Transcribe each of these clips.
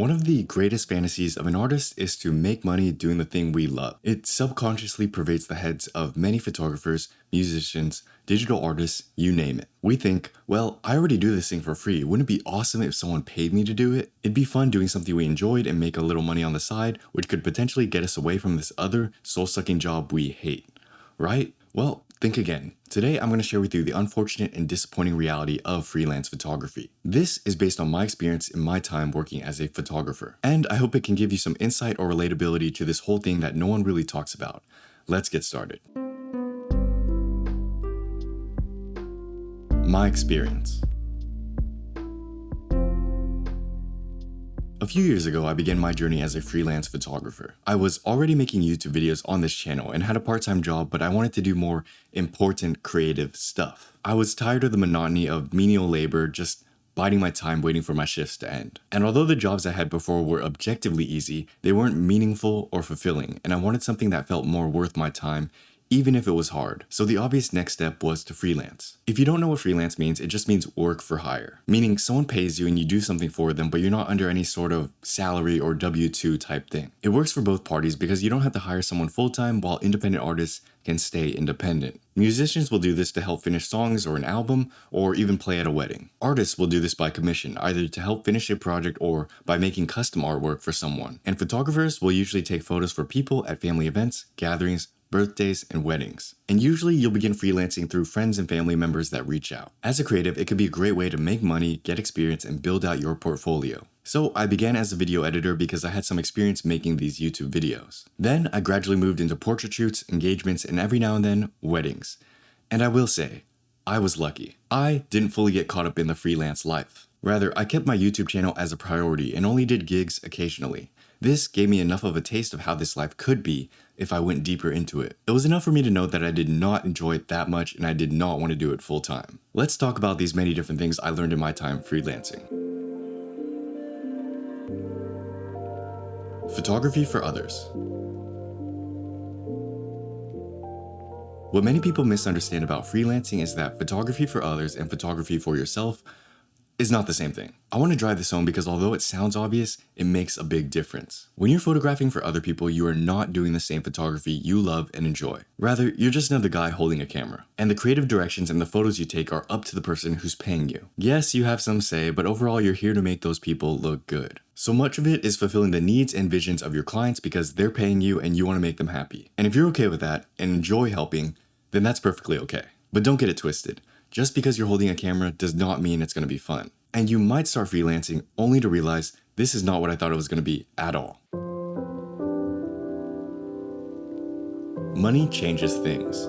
One of the greatest fantasies of an artist is to make money doing the thing we love. It subconsciously pervades the heads of many photographers, musicians, digital artists, you name it. We think, well, I already do this thing for free. Wouldn't it be awesome if someone paid me to do it? It'd be fun doing something we enjoyed and make a little money on the side, which could potentially get us away from this other soul-sucking job we hate, right? Well, think again. Today, I'm going to share with you the unfortunate and disappointing reality of freelance photography. This is based on my experience in my time working as a photographer, and I hope it can give you some insight or relatability to this whole thing that no one really talks about. Let's get started. My experience. A few years ago, I began my journey as a freelance photographer. I was already making YouTube videos on this channel and had a part-time job, but I wanted to do more important creative stuff. I was tired of the monotony of menial labor, just biding my time waiting for my shifts to end. And although the jobs I had before were objectively easy, they weren't meaningful or fulfilling, and I wanted something that felt more worth my time, even if it was hard. So the obvious next step was to freelance. If you don't know what freelance means, it just means work for hire, meaning someone pays you and you do something for them, but you're not under any sort of salary or W-2 type thing. It works for both parties because you don't have to hire someone full-time, while independent artists can stay independent. Musicians will do this to help finish songs or an album, or even play at a wedding. Artists will do this by commission, either to help finish a project or by making custom artwork for someone. And photographers will usually take photos for people at family events, gatherings, birthdays, and weddings. And usually you'll begin freelancing through friends and family members that reach out. As a creative, it could be a great way to make money, get experience, and build out your portfolio. So I began as a video editor because I had some experience making these YouTube videos. Then I gradually moved into portrait shoots, engagements, and every now and then, weddings. And I will say, I was lucky. I didn't fully get caught up in the freelance life. Rather, I kept my YouTube channel as a priority and only did gigs occasionally. This gave me enough of a taste of how this life could be if I went deeper into it. It was enough for me to know that I did not enjoy it that much and I did not want to do it full time. Let's talk about these many different things I learned in my time freelancing. Photography for others. What many people misunderstand about freelancing is that photography for others and photography for yourself is not the same thing. I want to drive this home because although it sounds obvious, it makes a big difference. When you're photographing for other people, you are not doing the same photography you love and enjoy. Rather, you're just another guy holding a camera. And the creative directions and the photos you take are up to the person who's paying you. Yes, you have some say, but overall you're here to make those people look good. So much of it is fulfilling the needs and visions of your clients because they're paying you and you want to make them happy. And if you're okay with that and enjoy helping, then that's perfectly okay. But don't get it twisted. Just because you're holding a camera does not mean it's going to be fun. And you might start freelancing only to realize this is not what I thought it was going to be at all. Money changes things.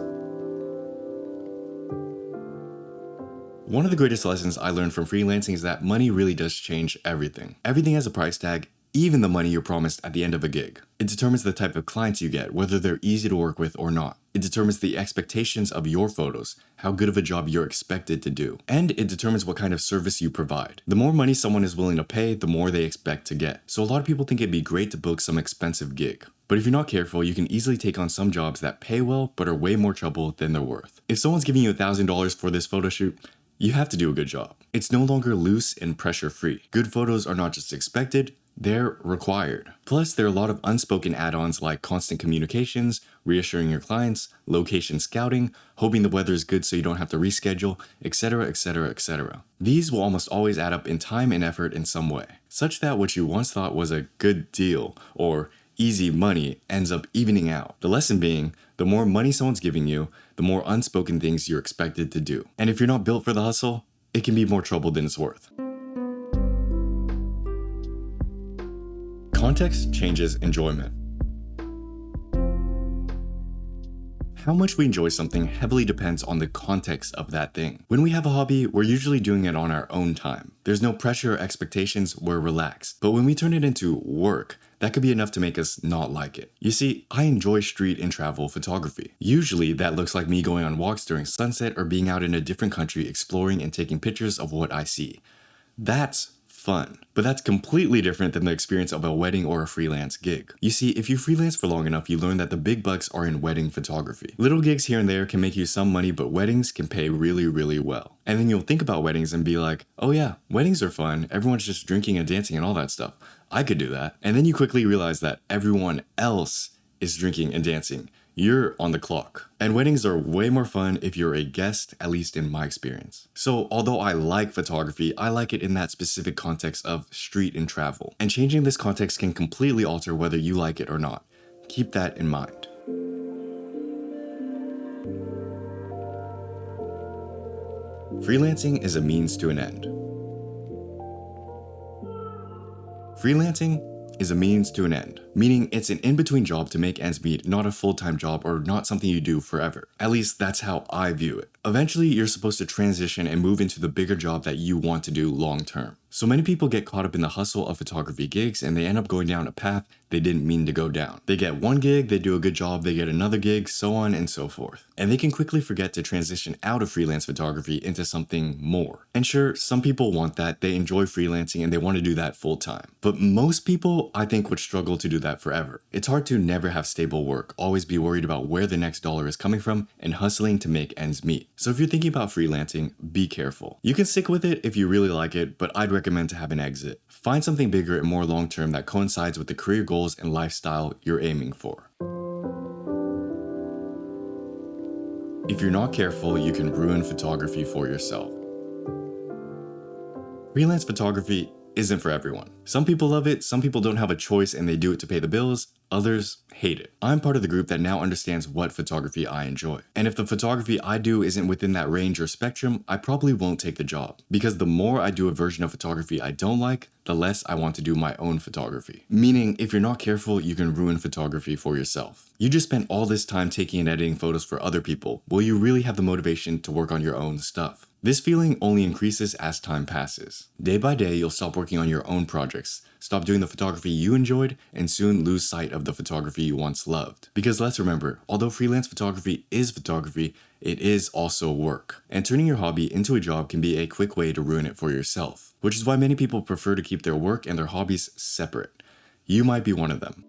One of the greatest lessons I learned from freelancing is that money really does change everything. Everything has a price tag, even the money you're promised at the end of a gig. It determines the type of clients you get, whether they're easy to work with or not. It determines the expectations of your photos, how good of a job you're expected to do, and it determines what kind of service you provide. The more money someone is willing to pay, the more they expect to get. So a lot of people think it'd be great to book some expensive gig. But if you're not careful, you can easily take on some jobs that pay well but are way more trouble than they're worth. If someone's giving you $1,000 for this photo shoot, you have to do a good job. It's no longer loose and pressure-free. Good photos are not just expected, they're required. Plus, there are a lot of unspoken add-ons like constant communications, reassuring your clients, location scouting, hoping the weather is good so you don't have to reschedule, etc., etc., etc. These will almost always add up in time and effort in some way, such that what you once thought was a good deal or easy money ends up evening out. The lesson being, the more money someone's giving you, the more unspoken things you're expected to do. And if you're not built for the hustle, it can be more trouble than it's worth. Context changes enjoyment. How much we enjoy something heavily depends on the context of that thing. When we have a hobby, we're usually doing it on our own time. There's no pressure or expectations, we're relaxed. But when we turn it into work, that could be enough to make us not like it. You see, I enjoy street and travel photography. Usually that looks like me going on walks during sunset or being out in a different country exploring and taking pictures of what I see. That's fun. But that's completely different than the experience of a wedding or a freelance gig. You see, if you freelance for long enough, you learn that the big bucks are in wedding photography. Little gigs here and there can make you some money, but weddings can pay really, really well. And then you'll think about weddings and be like, oh yeah, weddings are fun. Everyone's just drinking and dancing and all that stuff. I could do that. And then you quickly realize that everyone else is drinking and dancing. You're on the clock. And weddings are way more fun if you're a guest, at least in my experience. So although I like photography, I like it in that specific context of street and travel. And changing this context can completely alter whether you like it or not. Keep that in mind. Freelancing is a means to an end. Freelancing is a means to an end, meaning it's an in-between job to make ends meet, not a full-time job or not something you do forever. At least that's how I view it. Eventually, you're supposed to transition and move into the bigger job that you want to do long-term. So many people get caught up in the hustle of photography gigs and they end up going down a path they didn't mean to go down. They get one gig, they do a good job, they get another gig, so on and so forth. And they can quickly forget to transition out of freelance photography into something more. And sure, some people want that, they enjoy freelancing and they want to do that full time. But most people, I think, would struggle to do that forever. It's hard to never have stable work, always be worried about where the next dollar is coming from, and hustling to make ends meet. So if you're thinking about freelancing, be careful. You can stick with it if you really like it, but I'd recommend to have an exit. Find something bigger and more long-term that coincides with the career goals and lifestyle you're aiming for. If you're not careful, you can ruin photography for yourself. Freelance photography isn't for everyone. Some people love it, some people don't have a choice and they do it to pay the bills, others hate it. I'm part of the group that now understands what photography I enjoy. And if the photography I do isn't within that range or spectrum, I probably won't take the job. Because the more I do a version of photography I don't like, the less I want to do my own photography. Meaning, if you're not careful, you can ruin photography for yourself. You just spent all this time taking and editing photos for other people. Will you really have the motivation to work on your own stuff? This feeling only increases as time passes. Day by day, you'll stop working on your own projects, stop doing the photography you enjoyed, and soon lose sight of the photography you once loved. Because let's remember, although freelance photography, it is also work. And turning your hobby into a job can be a quick way to ruin it for yourself, which is why many people prefer to keep their work and their hobbies separate. You might be one of them.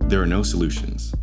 There are no solutions.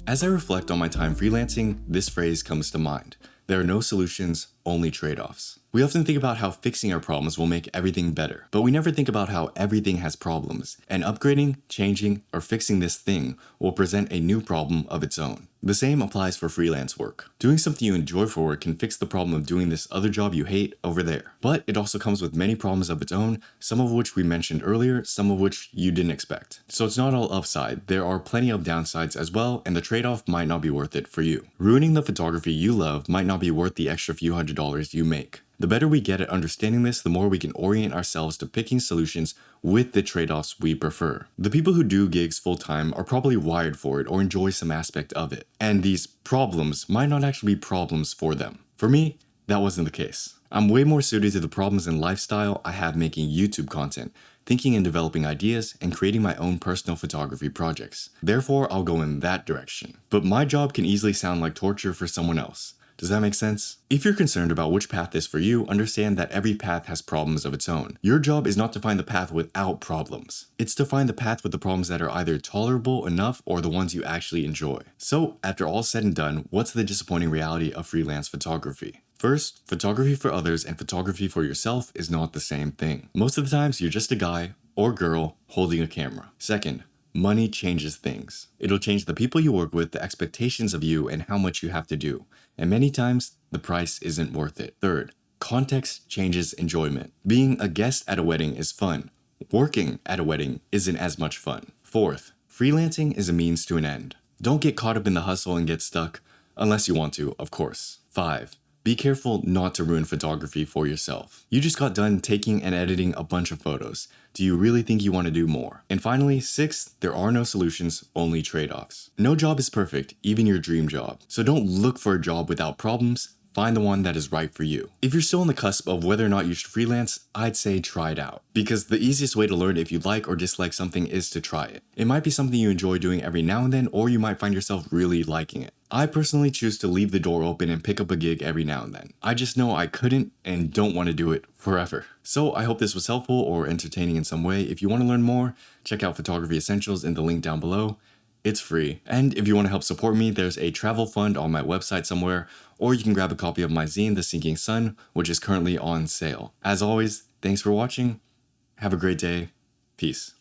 As I reflect on my time freelancing, this phrase comes to mind. There are no solutions, only trade-offs. We often think about how fixing our problems will make everything better, but we never think about how everything has problems, and upgrading, changing, or fixing this thing will present a new problem of its own. The same applies for freelance work. Doing something you enjoy for work can fix the problem of doing this other job you hate over there. But it also comes with many problems of its own, some of which we mentioned earlier, some of which you didn't expect. So it's not all upside, there are plenty of downsides as well, and the trade-off might not be worth it for you. Ruining the photography you love might not be worth the extra few $100s you make. The better we get at understanding this, the more we can orient ourselves to picking solutions with the trade-offs we prefer. The people who do gigs full-time are probably wired for it or enjoy some aspect of it. And these problems might not actually be problems for them. For me, that wasn't the case. I'm way more suited to the problems and lifestyle I have making YouTube content, thinking and developing ideas, and creating my own personal photography projects. Therefore, I'll go in that direction. But my job can easily sound like torture for someone else. Does that make sense? If you're concerned about which path is for you, understand that every path has problems of its own. Your job is not to find the path without problems. It's to find the path with the problems that are either tolerable enough or the ones you actually enjoy. So, after all said and done, what's the disappointing reality of freelance photography? First, photography for others and photography for yourself is not the same thing. Most of the times, you're just a guy or girl holding a camera. Second, money changes things. It'll change the people you work with, the expectations of you, and how much you have to do. And many times, the price isn't worth it. Third, context changes enjoyment. Being a guest at a wedding is fun. Working at a wedding isn't as much fun. Fourth, freelancing is a means to an end. Don't get caught up in the hustle and get stuck, unless you want to, of course. 5. Be careful not to ruin photography for yourself. You just got done taking and editing a bunch of photos. Do you really think you want to do more? And finally, 6, there are no solutions, only trade-offs. No job is perfect, even your dream job. So don't look for a job without problems. Find the one that is right for you. If you're still on the cusp of whether or not you should freelance, I'd say try it out. Because the easiest way to learn if you like or dislike something is to try it. It might be something you enjoy doing every now and then, or you might find yourself really liking it. I personally choose to leave the door open and pick up a gig every now and then. I just know I couldn't and don't want to do it forever. So I hope this was helpful or entertaining in some way. If you want to learn more, check out Photography Essentials in the link down below. It's free. And if you want to help support me, there's a travel fund on my website somewhere, or you can grab a copy of my zine, The Sinking Sun, which is currently on sale. As always, thanks for watching. Have a great day. Peace.